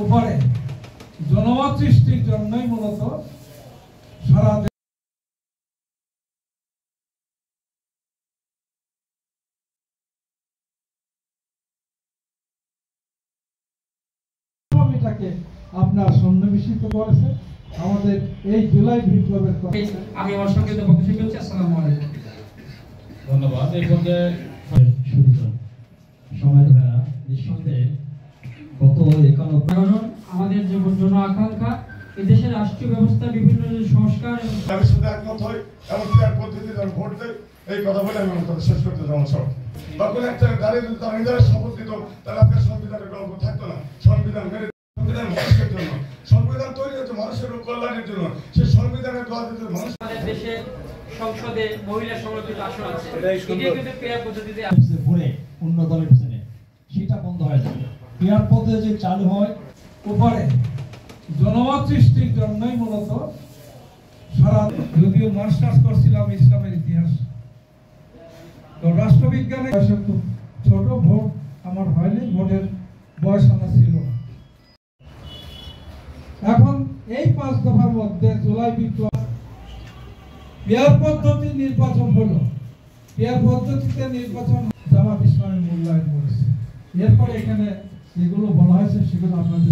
উপরে জনমত সৃষ্টির জন্যই মূলত সারা আপনার সন্নিবেশিত করেছে আমাদের এই জুলাই বিপ্লবের কথা। আমি আমার সংক্ষিপ্ত বক্তব্য শেষ করছি। আসসালামু আলাইকুম। ধন্যবাদ। এই পর্যায়ে সময় ভাইয়া নিঃসন্দেহে গত 51 আমাদের যে জন আকাঙ্ক্ষা এই দেশের রাষ্ট্রীয় ব্যবস্থা বিভিন্ন সংস্কার আমি শুধু একমত হই এবং ক্রিয়ার পদ্ধতিতে ভোট দেয় এই কথা বলে আমি কথা শেষ করতে যাবো। তখন একটা গাড়ি যদি তার নিজের শপথ দিত তাহলে আপনার সংবিধানের গল্প থাকতো না। সংবিধান মেনে সংবিধান মানুষের জন্য, সংবিধান তৈরি হচ্ছে মানুষের কল্যাণের জন্য। সেই সংবিধানের দোয়া দিতে মানুষ আমাদের দেশে সংসদে মহিলা সংরক্ষিত আসন আছে, এটাই সুন্দর। কিন্তু ক্রিয়া পদ্ধতিতে ভরে অন্য দলের পিছনে সেটা বন্ধ হয়ে যাবে। ক্রিয়ার পদ্ধতি যে চালু হয় উপরে জনমত সৃষ্টির জন্যই মূলত সারা, যদিও মাস্টার্স করছিলাম ইসলামের ইতিহাস, তো রাষ্ট্রবিজ্ঞানে খুব ছোট, ভোট আমার হয়নি, ভোটের বয়স আমার ছিল না। এখন এই 5 দফার মধ্যে জুলাই বিপ্লব পেয়ার পদ্ধতি নির্বাচন হলো, পেয়ার পদ্ধতিতে নির্বাচন জামাত ইসলামী মূল্যায়ন করেছে। এরপরে এখানে যেগুলো বলা হয়েছে সেগুলো আপনাদের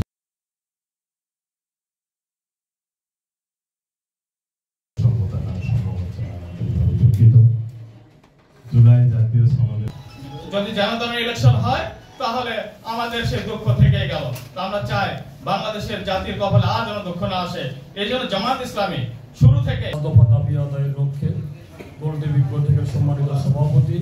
যদি জনগণের ইলেকশন হয় তাহলে আমাদের সে দুঃখ থেকে গেল। আমরা চাই বাংলাদেশের জাতির কপালে আর যেন দুঃখ না আসে। এই জন্য জামাত ইসলামী শুরু থেকে দফা দাবি আদায়ের লক্ষ্যে গোলটেবিল বৈঠকের সম্মানিত সভাপতি